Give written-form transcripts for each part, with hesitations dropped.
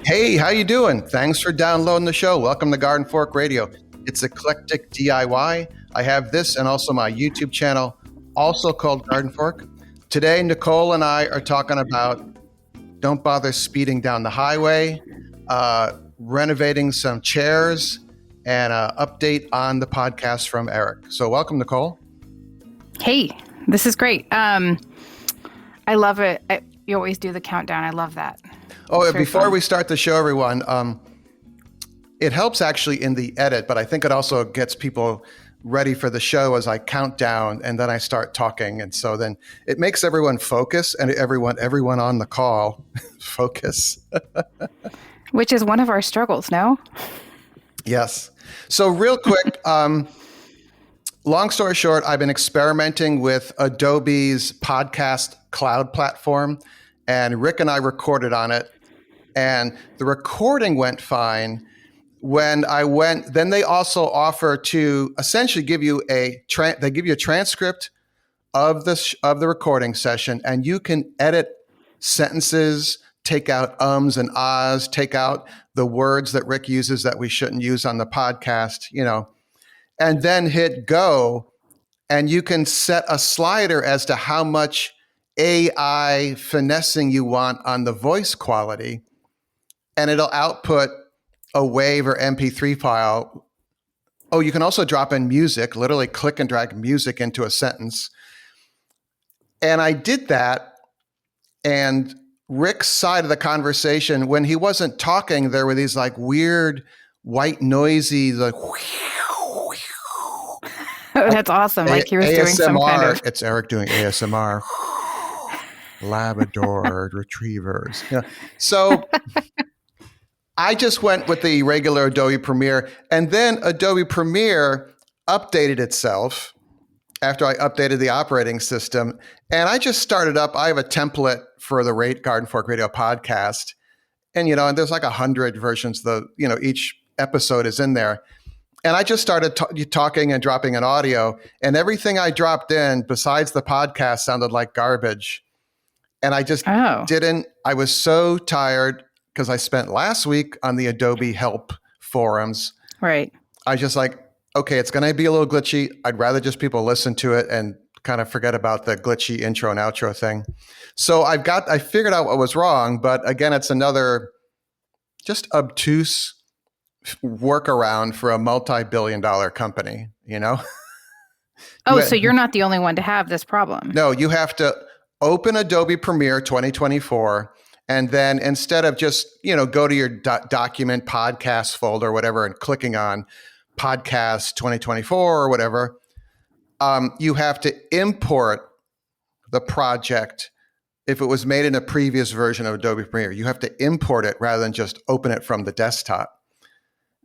Hey, how you doing? Thanks for downloading the show. Welcome to Garden Fork Radio. It's eclectic DIY. I have this and also my YouTube channel, also called Garden Fork. Today, Nicole and I are talking about don't bother speeding down the highway, renovating some chairs, and an update on the podcast from Eric. So welcome, Nicole. Hey, this is great. I love it. You always do the countdown. I love that. Oh, before we start the show, everyone, it helps actually in the edit, but I think it also gets people ready for the show as I count down and then I start talking. And so then it makes everyone focus and everyone on the call focus. Which is one of our struggles, no? Yes. So real quick, long story short, I've been experimenting with Adobe's podcast cloud platform, and Rick and I recorded on it, and the recording went fine. When I went, then they also offer to essentially give you a transcript of the recording session, and you can edit sentences, take out ums and ahs, take out the words that Rick uses that we shouldn't use on the podcast, and then hit go, and you can set a slider as to how much AI finessing you want on the voice quality, and it'll output a WAV or MP3 file. Oh, you can also drop in music, literally click and drag music into a sentence. And I did that, and Rick's side of the conversation, when he wasn't talking, there were these like weird white noisy, like that's awesome. Like he was ASMR, doing some kind of... It's Eric doing ASMR. Labrador retrievers. So I just went with the regular Adobe Premiere, and then Adobe Premiere updated itself after I updated the operating system. And I just started up. I have a template for the Garden Fork Radio podcast. And, and there's like 100 versions. Each episode is in there. And I just started talking and dropping an audio, and everything I dropped in besides the podcast sounded like garbage. And I just didn't. I was so tired because I spent last week on the Adobe help forums. Right. I just like, okay, it's going to be a little glitchy. I'd rather just people listen to it and kind of forget about the glitchy intro and outro thing. So I figured out what was wrong, but again, it's another just obtuse workaround for a multi-billion-dollar company, Oh, so you're not the only one to have this problem. No, you have to open Adobe Premiere 2024, and then instead of just, go to your document podcast folder or whatever and clicking on podcast 2024 or whatever, you have to import the project. If it was made in a previous version of Adobe Premiere, you have to import it rather than just open it from the desktop.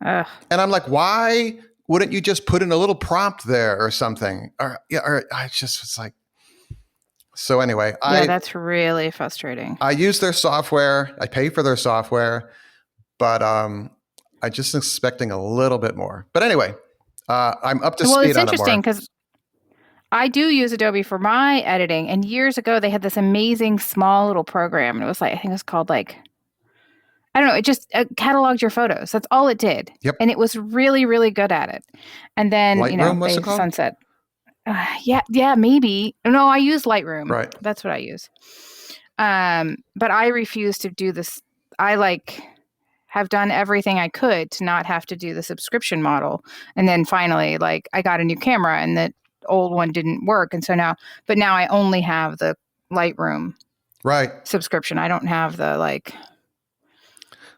And I'm like, why wouldn't you just put in a little prompt there or something? It's like, so anyway. That's really frustrating. I use their software. I pay for their software, but I'm just expecting a little bit more. But anyway, I'm up to speed on it more. Well, it's interesting because I do use Adobe for my editing, and years ago they had this amazing small little program, and it was like, I think it was called like, I don't know, it just cataloged your photos. That's all it did. Yep. And it was really, really good at it. And then, Lightroom, what's it called? sunset. Yeah, maybe. No, I use Lightroom. Right. That's what I use. But I refuse to do this. I have done everything I could to not have to do the subscription model. And then finally, I got a new camera and the old one didn't work. And so now I only have the Lightroom subscription. I don't have the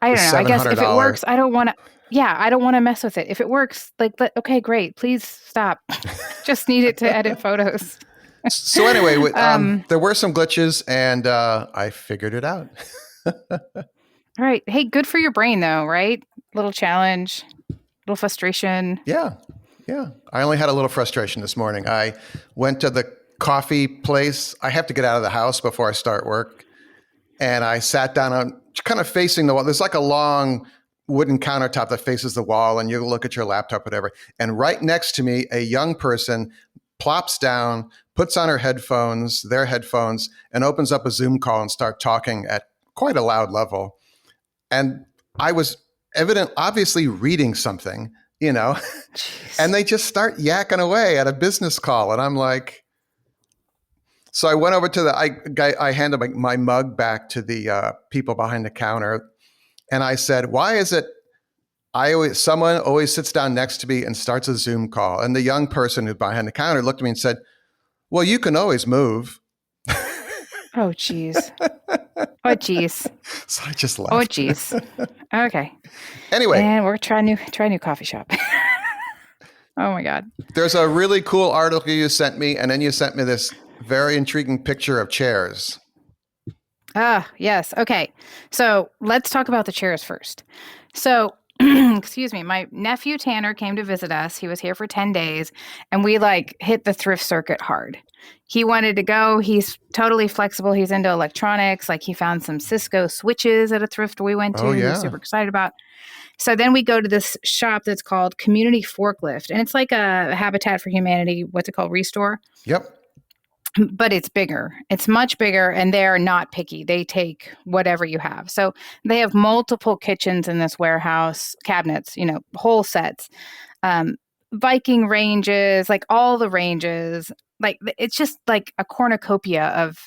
I don't know. I guess if it works, I don't want to mess with it. If it works, okay, great. Please stop. Just need it to edit photos. So anyway, there were some glitches, and I figured it out. All right. Hey, good for your brain, though, right? Little challenge, little frustration. Yeah. I only had a little frustration this morning. I went to the coffee place. I have to get out of the house before I start work. And I sat down on kind of facing the wall. There's like a long wooden countertop that faces the wall, and you look at your laptop, whatever. And right next to me, a young person plops down, puts on their headphones, and opens up a Zoom call and start talking at quite a loud level. And I was obviously reading something, Jeez. and they just start yakking away at a business call. And I'm like, so I went over to I handed my mug back to the people behind the counter. And I said, why is it someone always sits down next to me and starts a Zoom call? And the young person who's behind the counter looked at me and said, well, you can always move. Oh, geez. Oh, geez. So I just Oh, left. geez. Okay. Anyway, And we're trying new coffee shop. Oh my God. there's a really cool article you sent me, and then you sent me this very intriguing picture of chairs. Ah, yes. Okay. So let's talk about the chairs first. So, excuse me, my nephew Tanner came to visit us. He was here for 10 days and we like hit the thrift circuit hard. He wanted to go. He's totally flexible. He's into electronics. Like he found some Cisco switches at a thrift we went to. Oh, He was yeah. super excited about. So then we go to this shop that's called Community Forklift, and it's like a Habitat for Humanity, what's it called, Restore. Yep. But it's bigger. It's much bigger, and they're not picky. They take whatever you have. So they have multiple kitchens in this warehouse, cabinets, whole sets, Viking ranges, like all the ranges. Like it's just like a cornucopia of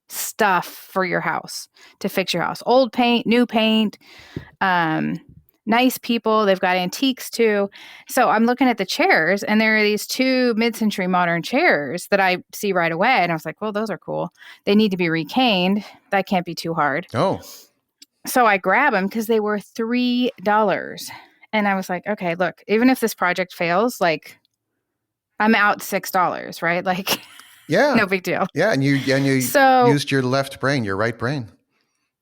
stuff for your house to fix your house. Old paint, new paint, nice people. They've got antiques too. So I'm looking at the chairs, and there are these two mid-century modern chairs that I see right away. And I was like, well, those are cool. They need to be recaned. That can't be too hard. Oh. So I grab them because they were $3. And I was like, okay, look, even if this project fails, like I'm out $6, right? Like, yeah, no big deal. Yeah, and you used your left brain, your right brain.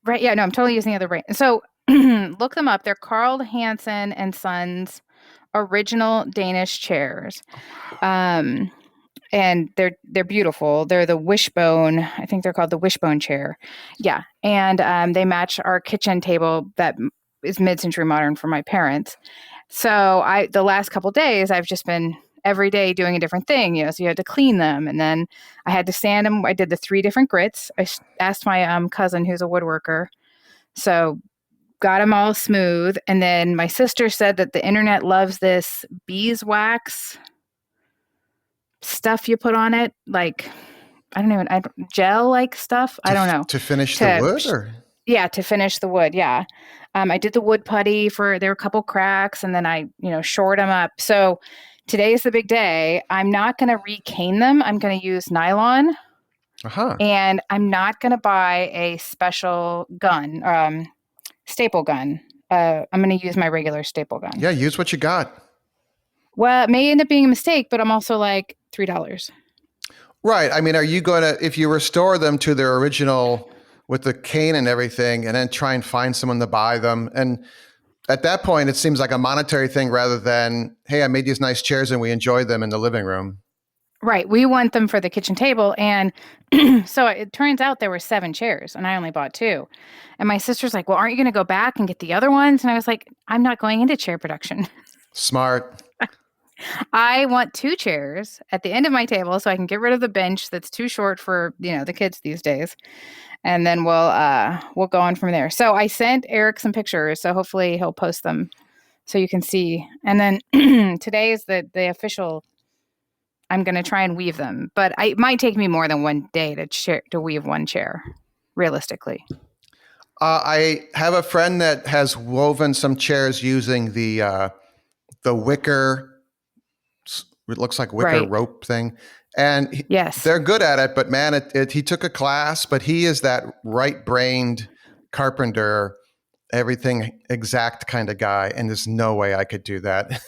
Right. Yeah, no, I'm totally using the other brain. So look them up. They're Carl Hansen and Sons original Danish chairs. And they're beautiful. They're the wishbone. I think they're called the wishbone chair. Yeah. And they match our kitchen table that is mid-century modern for my parents. So the last couple days I've just been every day doing a different thing, so you had to clean them, and then I had to sand them. I did the 3 different grits. I asked my cousin who's a woodworker. So got them all smooth. And then my sister said that the internet loves this beeswax stuff you put on it. Like, gel like stuff. I don't know. To finish the wood? Or? Yeah, to finish the wood. Yeah. I did the wood putty there were a couple cracks, and then I, shored them up. So today's the big day. I'm not going to recane them. I'm going to use nylon. Uh-huh. And I'm not going to buy a special gun, staple gun. I'm going to use my regular staple gun. Yeah, use what you got. Well, it may end up being a mistake, but I'm also like $3. Right. I mean, are you going to, if you restore them to their original with the cane and everything, and then try and find someone to buy them? And at that point, it seems like a monetary thing rather than, hey, I made these nice chairs and we enjoyed them in the living room. Right. We want them for the kitchen table. And so it turns out there were 7 chairs and I only bought 2. And my sister's like, well, aren't you going to go back and get the other ones? And I was like, I'm not going into chair production. Smart. I want 2 chairs at the end of my table so I can get rid of the bench that's too short for, the kids these days. And then we'll go on from there. So I sent Eric some pictures. So hopefully he'll post them so you can see. And then today is the official. I'm going to try and weave them, but it might take me more than one day to weave one chair, realistically. I have a friend that has woven some chairs using the wicker. It looks like wicker rope thing, and yes, they're good at it. But man, he took a class, but he is that right-brained carpenter, everything exact kind of guy, and there's no way I could do that.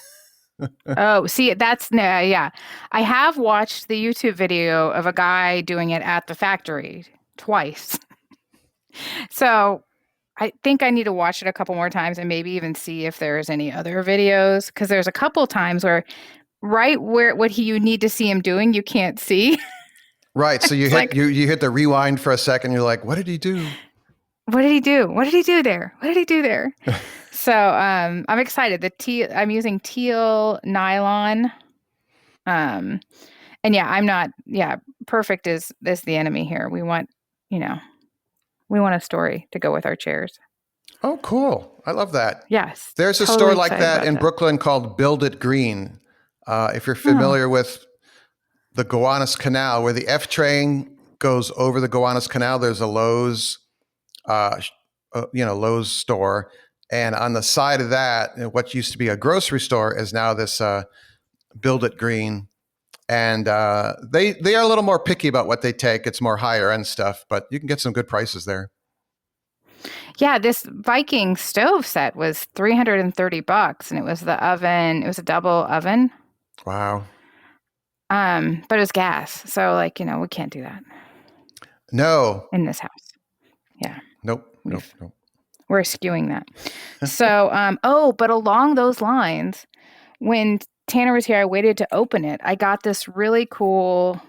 Oh, see, yeah. I have watched the YouTube video of a guy doing it at the factory twice. So I think I need to watch it a couple more times and maybe even see if there's any other videos, because there's a couple times where you need to see him doing, you can't see. Right. So you hit the rewind for a second. You're like, what did he do? What did he do? What did he do there? What did he do there? So I'm excited. I'm using teal nylon. And yeah, perfect is the enemy here. We want a story to go with our chairs. Oh, cool. I love that. Yes, There's a store totally like excited that about in that. Brooklyn called Build It Green. If you're Oh, familiar with the Gowanus Canal, where the F train goes over the Gowanus Canal, there's a Lowe's, Lowe's store, and on the side of that, what used to be a grocery store is now this Build It Green, and they are a little more picky about what they take. It's more higher end stuff, but you can get some good prices there. yeah, this Viking stove set was $330, and it was the oven. It was a double oven. Wow. But it was gas, so like we can't do that No. in this house. Yeah, Nope. we're skewing that. So, but along those lines, when Tanner was here, I waited to open it. I got this really cool,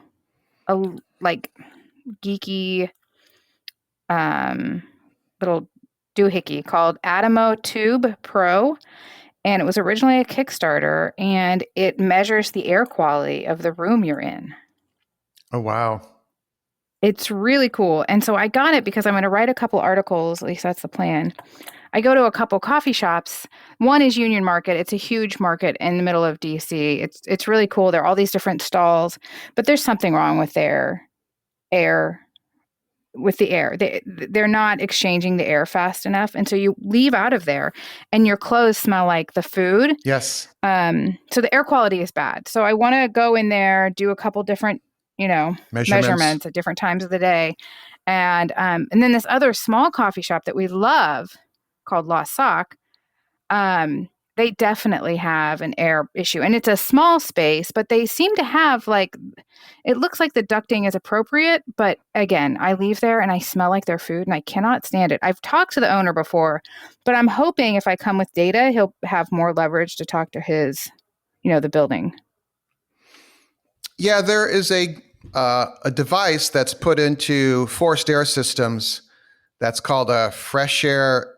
like geeky, little doohickey called Atimo Tube Pro. And it was originally a Kickstarter, and it measures the air quality of the room you're in. Oh, wow. It's really cool. And so I got it because I'm going to write a couple articles. At least that's the plan. I go to a couple coffee shops. One is Union Market. It's a huge market in the middle of DC. It's really cool. There are all these different stalls, but there's something wrong with their air. With the air, they're not exchanging the air fast enough, and so you leave out of there, and your clothes smell like the food. Yes. So the air quality is bad. So I want to go in there, do a couple different, measurements at different times of the day, and then this other small coffee shop that we love called Lost Sock. They definitely have an air issue, and it's a small space, but they seem to have it looks like the ducting is appropriate, but again, I leave there and I smell like their food and I cannot stand it. I've talked to the owner before, but I'm hoping if I come with data, he'll have more leverage to talk to his, the building. Yeah, there is a device that's put into forced air systems that's called a fresh air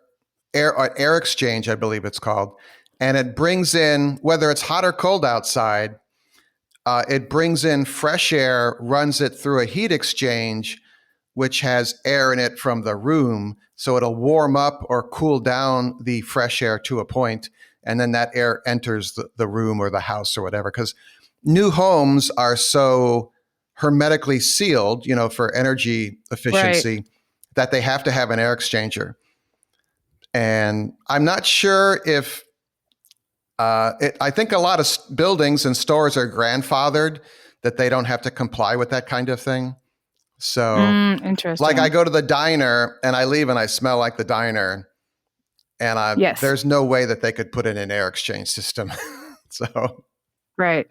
exchange, I believe it's called. And it brings in, whether it's hot or cold outside, it brings in fresh air, runs it through a heat exchange, which has air in it from the room. So it'll warm up or cool down the fresh air to a point, and then that air enters the room or the house or whatever. Because new homes are so hermetically sealed, for energy efficiency, Right. that they have to have an air exchanger. And I'm not sure if I think a lot of buildings and stores are grandfathered that they don't have to comply with that kind of thing. So, interesting. like I go to the diner and I leave and I smell like the diner, and Yes. there's no way that they could put in an air exchange system. So, right.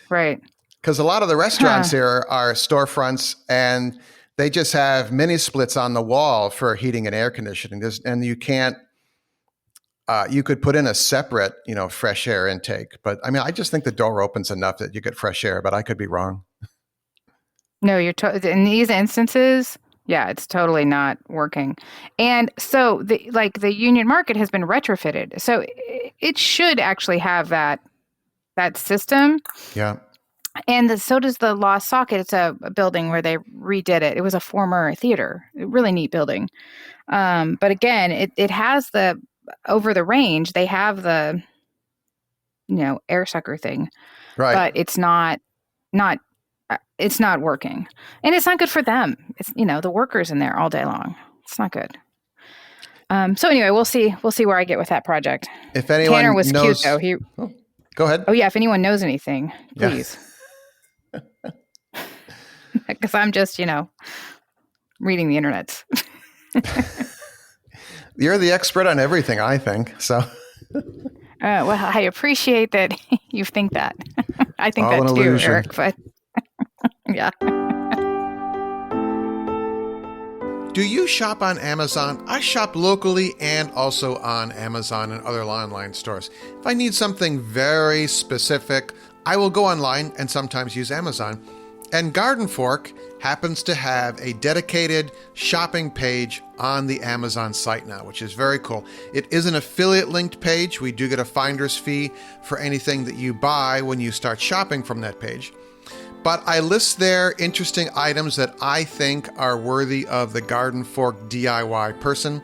Because a lot of the restaurants here are storefronts, and they just have mini splits on the wall for heating and air conditioning. And you can't. You could put in a separate, fresh air intake. But I mean, I just think the door opens enough that you get fresh air, but I could be wrong. No, you're in these instances, yeah, it's totally not working. And so the Union Market has been retrofitted. So it should actually have that system. Yeah. And so does the Lost Socket. It's a building where they redid it. It was a former theater, a really neat building. But again, it has over the range, they have the, air sucker thing, Right. but it's not working, and it's not good for them. It's, the workers in there all day long. It's not good. So anyway, we'll see where I get with that project. If anyone Tanner was knows, cute though. Go ahead. Oh yeah. If anyone knows anything, please. Because I'm just, reading the internet. You're the expert on everything, I think. So. Well, I appreciate that you think that. I think that too, illusion. Eric. But yeah. Do you shop on Amazon? I shop locally and also on Amazon and other online stores. If I need something very specific, I will go online and sometimes use Amazon. And Garden Fork happens to have a dedicated shopping page on the Amazon site now, which is very cool. It is an affiliate linked page. We do get a finder's fee for anything that you buy when you start shopping from that page. But I list there interesting items that I think are worthy of the Garden Fork DIY person.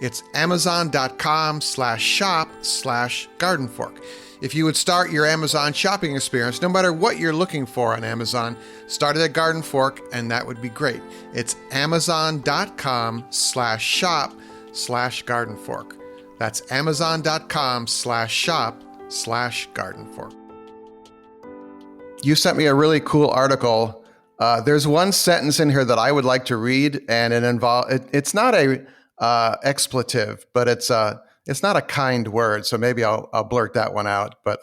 It's amazon.com/shop/gardenfork. If you would start your Amazon shopping experience, no matter what you're looking for on Amazon, start it at Garden Fork, and that would be great. It's amazon.com/shop/gardenfork. That's amazon.com/shop/gardenfork. You sent me a really cool article. There's one sentence in here that I would like to read, and it's not a expletive, but it's not a kind word. So maybe I'll blurt that one out. But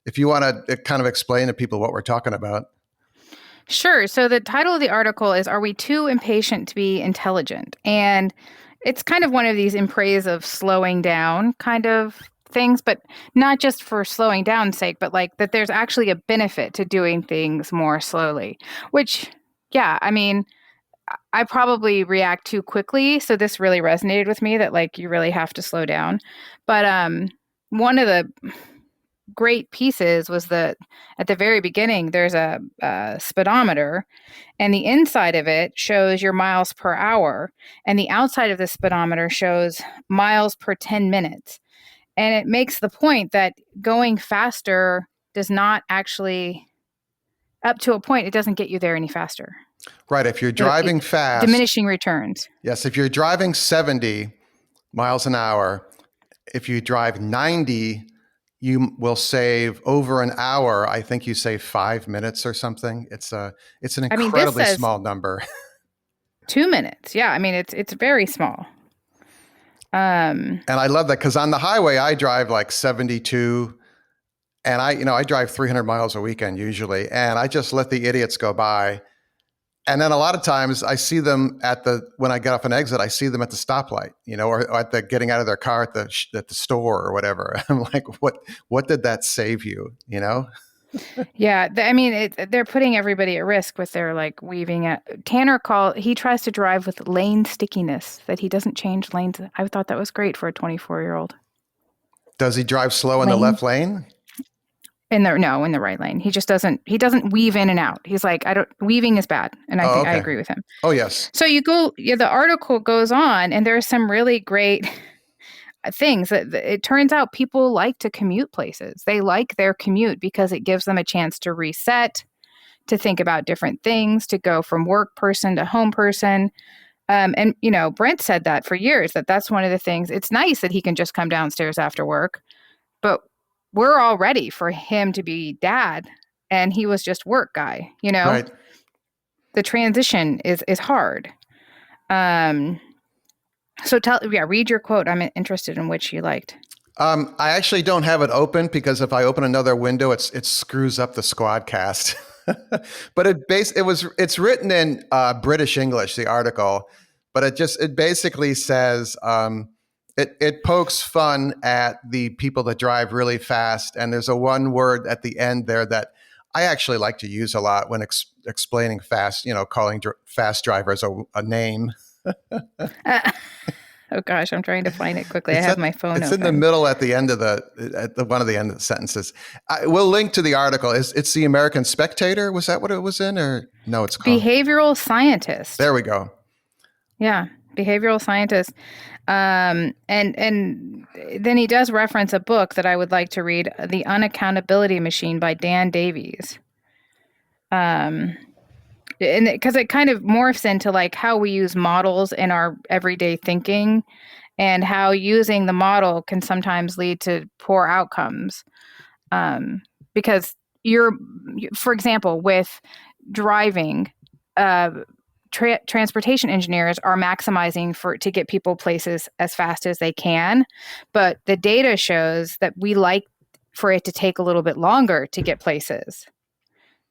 if you want to kind of explain to people what we're talking about. Sure. So the title of the article is "Are We Too Impatient to Be Intelligent?" And it's kind of one of these in praise of slowing down kind of things, but not just for slowing down's sake, but like that there's actually a benefit to doing things more slowly, which, yeah, I mean, I probably react too quickly. So this really resonated with me that like you really have to slow down. But one of the great pieces was that at the very beginning, there's a speedometer, and the inside of it shows your miles per hour, and the outside of the speedometer shows miles per 10 minutes. And it makes the point that going faster does not actually, up to a point, it doesn't get you there any faster. Right. If you're driving fast. Diminishing returns. Yes. If you're driving 70 miles an hour, if you drive 90, you will save over an hour. I think you save 5 minutes or something. It's an incredibly small number. 2 minutes. Yeah. I mean, it's very small. And I love that because on the highway, I drive like 72 and I drive 300 miles a weekend usually. And I just let the idiots go by. And then a lot of times I see them when I get off an exit, I see them at the stoplight, or at the getting out of their car at the store or whatever. I'm like, what did that save you? Yeah. I mean, they're putting everybody at risk with their like weaving it. He tries to drive with lane stickiness, that he doesn't change lanes. I thought that was great for a 24-year-old. Does he drive slow in the left lane? In the right lane. He doesn't weave in and out. He's like, weaving is bad. And I think I agree with him. Oh, yes. So the article goes on, and there's some really great things that it turns out people like to commute places. They like their commute because it gives them a chance to reset, to think about different things, to go from work person to home person. And Brent said that for years, that's one of the things. It's nice that he can just come downstairs after work, but we're all ready for him to be dad, and he was just work guy, Right. The transition is hard. So read your quote. I'm interested in which you liked. I actually don't have it open because if I open another window, it screws up the Squadcast. But it's written in British English, the article, but it basically says it pokes fun at the people that drive really fast, and there's a one word at the end there that I actually like to use a lot when explaining fast. Calling fast drivers a name. Oh gosh, I'm trying to find it quickly. I have my phone open. It's in the middle at the end of one of the end of the sentences. We'll link to the article. It's the American Spectator. Was that what it was in, or no? It's called Behavioral Scientist. There we go. Yeah, behavioral scientist. And then he does reference a book that I would like to read, The Unaccountability Machine by Dan Davies. And because it kind of morphs into like how we use models in our everyday thinking, and how using the model can sometimes lead to poor outcomes. Because for example, with driving, transportation engineers are maximizing to get people places as fast as they can, but the data shows that we like for it to take a little bit longer to get places.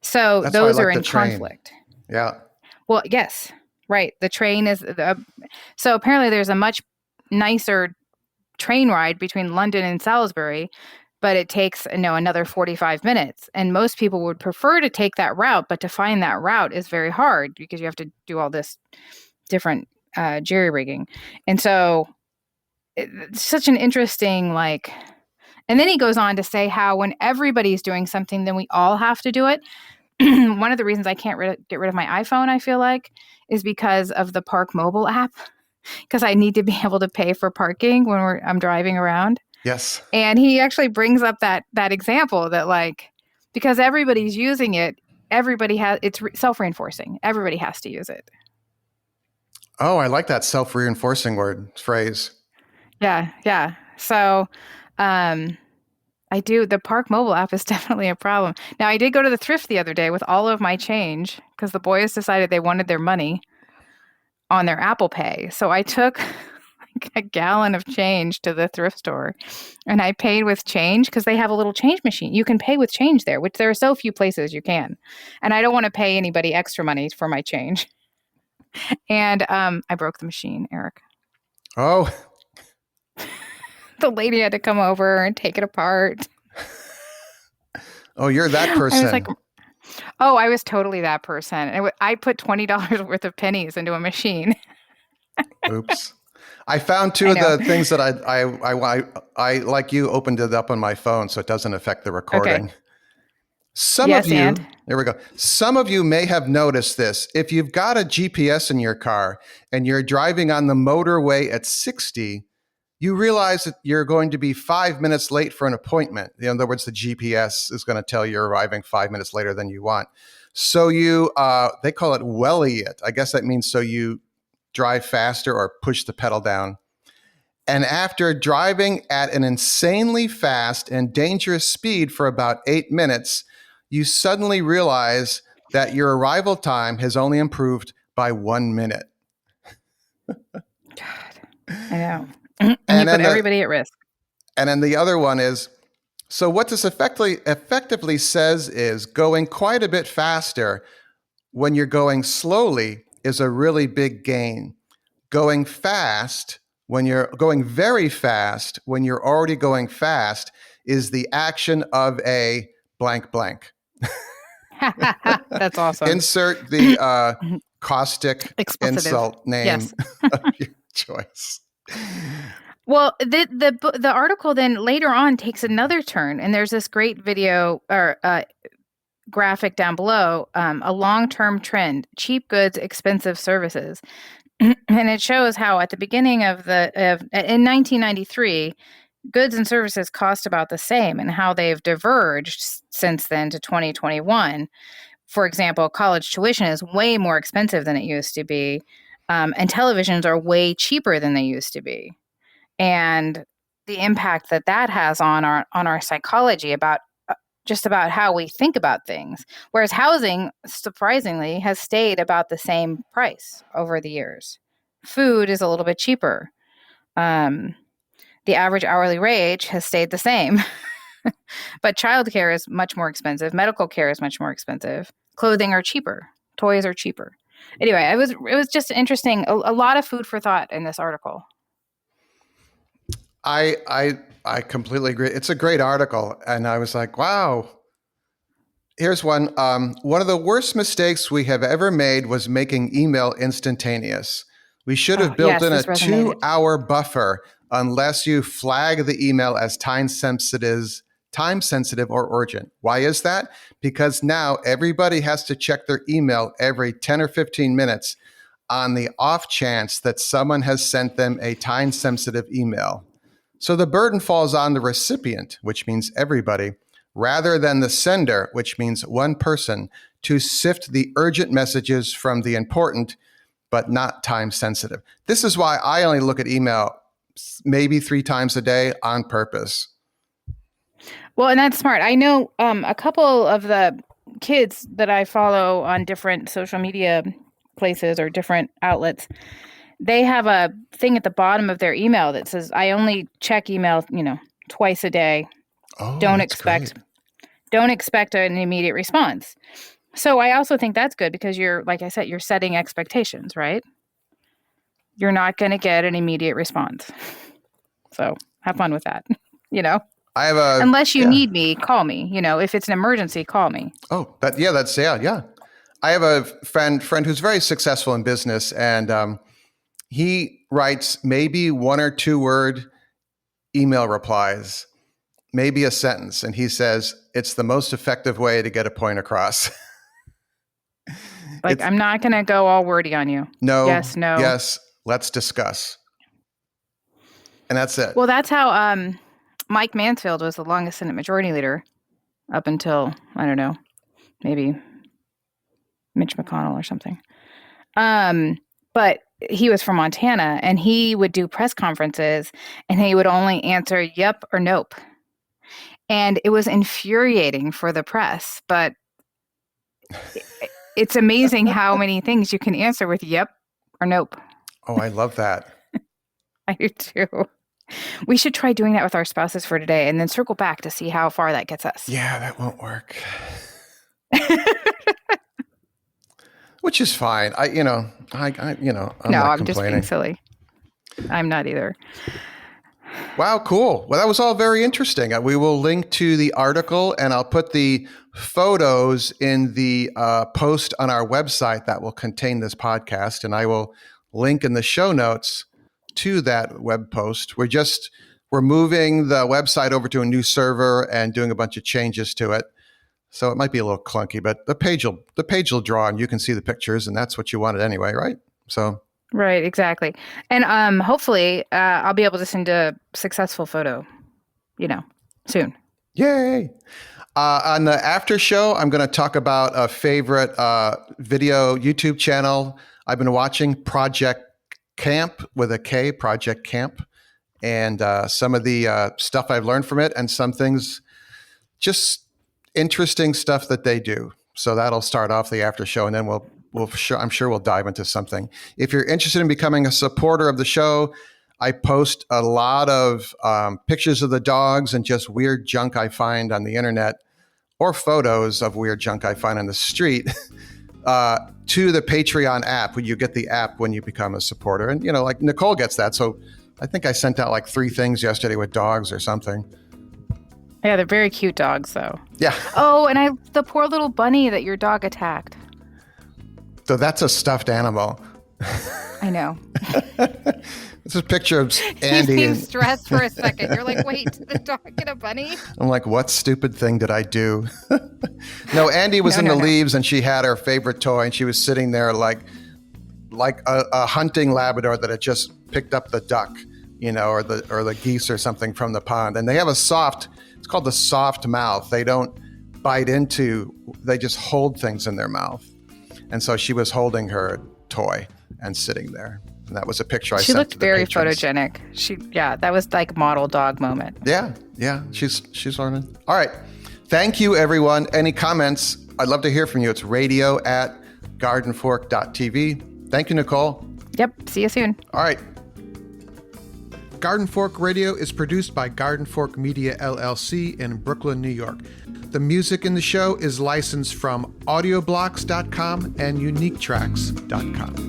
So those are in conflict. Yeah. Well, yes, right. The train is so apparently there's a much nicer train ride between London and Salisbury, but it takes another 45 minutes. And most people would prefer to take that route, but to find that route is very hard because you have to do all this different jerry rigging. And so it's such an interesting and then he goes on to say how when everybody's doing something, then we all have to do it. One of the reasons I can't get rid of my iPhone, I feel like, is because of the Park Mobile app. because I need to be able to pay for parking when I'm driving around. Yes. And he actually brings up that example that, like, because everybody's using it, it's self-reinforcing. Everybody has to use it. Oh, I like that self-reinforcing phrase. Yeah. So, I do. The Park Mobile app is definitely a problem. Now, I did go to the thrift the other day with all of my change because the boys decided they wanted their money on their Apple Pay. So I took like a gallon of change to the thrift store and I paid with change because they have a little change machine. You can pay with change there, which there are so few places you can. And I don't want to pay anybody extra money for my change. And I broke the machine, Eric. Oh. The lady had to come over and take it apart. Oh, you're that person. I was like, oh, I was totally that person. I put $20 worth of pennies into a machine. Oops. I found two of the things that I like you opened it up on my phone so it doesn't affect the recording. Okay. Some of you, there we go. Some of you may have noticed this. If you've got a GPS in your car and you're driving on the motorway at 60, you realize that you're going to be 5 minutes late for an appointment. In other words, the GPS is going to tell you're arriving 5 minutes later than you want. So you, they call it welly it. I guess that means so you drive faster or push the pedal down. And after driving at an insanely fast and dangerous speed for about 8 minutes, you suddenly realize that your arrival time has only improved by 1 minute. God, I know. And you put everybody at risk. And then the other one is, so what this effectively says is going quite a bit faster when you're going slowly is a really big gain. Going fast, when you're going very fast, when you're already going fast, is the action of a blank blank. That's awesome. Insert the caustic Explicitive insult name of your choice. Well, the article then later on takes another turn, and there's this great video or graphic down below, a long-term trend: cheap goods, expensive services. And it shows how at the beginning in 1993, goods and services cost about the same, and how they've diverged since then to 2021. For example, college tuition is way more expensive than it used to be, and televisions are way cheaper than they used to be. And the impact that has on our psychology about just about how we think about things. Whereas housing, surprisingly, has stayed about the same price over the years. Food is a little bit cheaper. The average hourly wage has stayed the same. But childcare is much more expensive. Medical care is much more expensive. Clothing are cheaper. Toys are cheaper. Anyway, it was just interesting. A lot of food for thought in this article. I completely agree. It's a great article. And I was like, wow. Here's one. One of the worst mistakes we have ever made was making email instantaneous. We should have built in a 2-hour buffer unless you flag the email as time sensitive or urgent. Why is that? Because now everybody has to check their email every 10 or 15 minutes on the off chance that someone has sent them a time sensitive email. So the burden falls on the recipient, which means everybody, rather than the sender, which means one person, to sift the urgent messages from the important, but not time sensitive. This is why I only look at email maybe 3 times a day on purpose. Well, and that's smart. I know a couple of the kids that I follow on different social media places or different outlets. They have a thing at the bottom of their email that says, I only check email, twice a day. Oh, don't expect an immediate response. So I also think that's good because like I said, you're setting expectations, right? You're not going to get an immediate response. So have fun with that, I have unless you need me, call me. If it's an emergency, call me. Oh, yeah. I have a friend who's very successful in business, and he writes maybe 1 or 2 word email replies, maybe a sentence, and he says it's the most effective way to get a point across. I'm not going to go all wordy on you. No. Yes, no. Yes. let's discuss. And that's it. Well, that's how Mike Mansfield was the longest Senate Majority Leader up until, I don't know, maybe Mitch McConnell or something. But he was from Montana, and he would do press conferences, and he would only answer yep or nope. And it was infuriating for the press, but it's amazing how many things you can answer with yep or nope. Oh, I love that. I do too. We should try doing that with our spouses for today and then circle back to see how far that gets us. Yeah, that won't work. Which is fine. I'm no, not I'm just being silly. I'm not either. Wow, cool. Well, that was all very interesting. We will link to the article, and I'll put the photos in the post on our website that will contain this podcast, and I will link in the show notes to that web post. We're moving the website over to a new server and doing a bunch of changes to it. So it might be a little clunky, but the page will draw and you can see the pictures, and that's what you wanted anyway, right? So right, exactly. And hopefully I'll be able to send a successful photo, soon. Yay. On the after show, I'm going to talk about a favorite video YouTube channel I've been watching, Project Camp with a K, Project Camp, and some of the stuff I've learned from it, and some things, just interesting stuff that they do. So that'll start off the after show, and then I'm sure we'll dive into something. If you're interested in becoming a supporter of the show, I post a lot of pictures of the dogs and just weird junk I find on the internet, or photos of weird junk I find on the street, to the Patreon app, when you get the app when you become a supporter. And, like Nicole gets that. So I think I sent out like 3 things yesterday with dogs or something. Yeah, they're very cute dogs, though. Yeah. Oh, and the poor little bunny that your dog attacked. So that's a stuffed animal. I know. It's a picture of Andy. You seem stressed for a second. You're like, wait, did the dog get a bunny? I'm like, what stupid thing did I do? No, Andy was in the leaves, and she had her favorite toy, and she was sitting there like a hunting Labrador that had just picked up the duck, or the geese or something from the pond. And they have it's called the soft mouth. They don't bite into, they just hold things in their mouth. And so she was holding her toy and sitting there. And that was a picture I sent to the She looked very patrons. photogenic. That was like model dog moment. Yeah. She's learning. All right. Thank you, everyone. Any comments? I'd love to hear from you. It's radio@gardenfork.tv. Thank you, Nicole. Yep. See you soon. All right. Garden Fork Radio is produced by Garden Fork Media, LLC in Brooklyn, New York. The music in the show is licensed from audioblocks.com and uniquetracks.com.